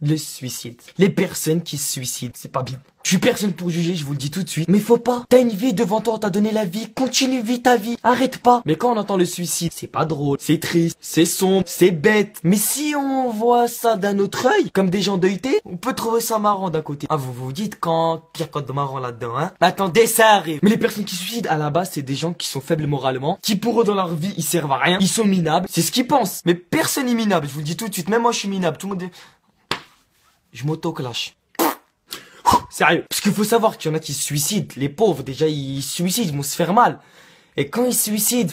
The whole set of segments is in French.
Le suicide. Les personnes qui se suicident, c'est pas bien. Je suis personne pour juger, je vous le dis tout de suite. Mais faut pas. T'as une vie devant toi, on t'a donné la vie. Continue, vis ta vie. Arrête pas. Mais quand on entend le suicide, c'est pas drôle. C'est triste. C'est sombre. C'est bête. Mais si on voit ça d'un autre œil, comme des gens d'œilleté, on peut trouver ça marrant d'un côté. Ah, vous vous dites quand il y a quoi de marrant là-dedans, hein? Mais attendez, ça arrive. Mais les personnes qui se suicident, à la base, c'est des gens qui sont faibles moralement, qui pour eux dans leur vie, ils servent à rien. Ils sont minables. C'est ce qu'ils pensent. Mais personne n'est minable. Je vous le dis tout de suite. Même moi, je suis minable. Tout le monde est... Je m'auto-clash. Sérieux. Parce qu'il faut savoir qu'il y en a qui se suicident. Les pauvres, déjà, ils se suicident, ils vont se faire mal. Et quand ils se suicident,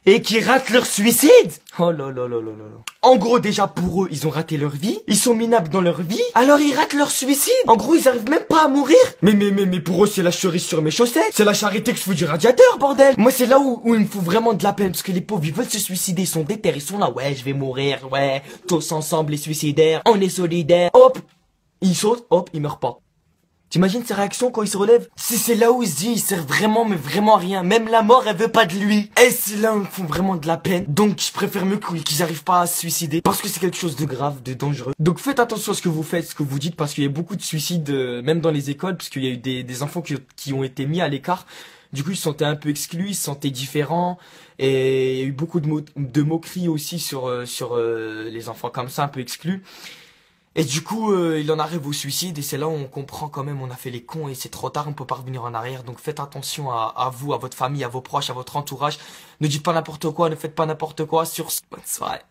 et qu'ils ratent leur suicide, oh là là là là là là. En gros, déjà, pour eux, ils ont raté leur vie. Ils sont minables dans leur vie. Alors, ils ratent leur suicide. En gros, ils arrivent même pas à mourir. Mais pour eux, c'est la cerise sur mes chaussettes. C'est la charité que je fous du radiateur, bordel. Moi, c'est là où il me faut vraiment de la peine. Parce que les pauvres, ils veulent se suicider. Ils sont déter. Ils sont là. Ouais, je vais mourir. Ouais. Tous ensemble, les suicidaires. On est solidaires. Hop. Il saute, hop, il meurt pas. T'imagines ses réactions quand il se relève? C'est là où il se dit, il sert vraiment, mais vraiment à rien. Même la mort, elle veut pas de lui. Et c'est là où ils me font vraiment de la peine. Donc, je préfère mieux qu'ils arrivent pas à se suicider. Parce que c'est quelque chose de grave, de dangereux. Donc, faites attention à ce que vous faites, ce que vous dites, parce qu'il y a beaucoup de suicides, même dans les écoles, parce qu'il y a eu des enfants qui ont été mis à l'écart. Du coup, ils se sentaient un peu exclus, ils se sentaient différents. Et il y a eu beaucoup de moqueries aussi sur les enfants comme ça, un peu exclus. Et du coup, il en arrive au suicide et c'est là où on comprend quand même, on a fait les cons et c'est trop tard, on peut pas revenir en arrière. Donc faites attention à vous, à votre famille, à vos proches, à votre entourage. Ne dites pas n'importe quoi, ne faites pas n'importe quoi sur ce... Bonne soirée.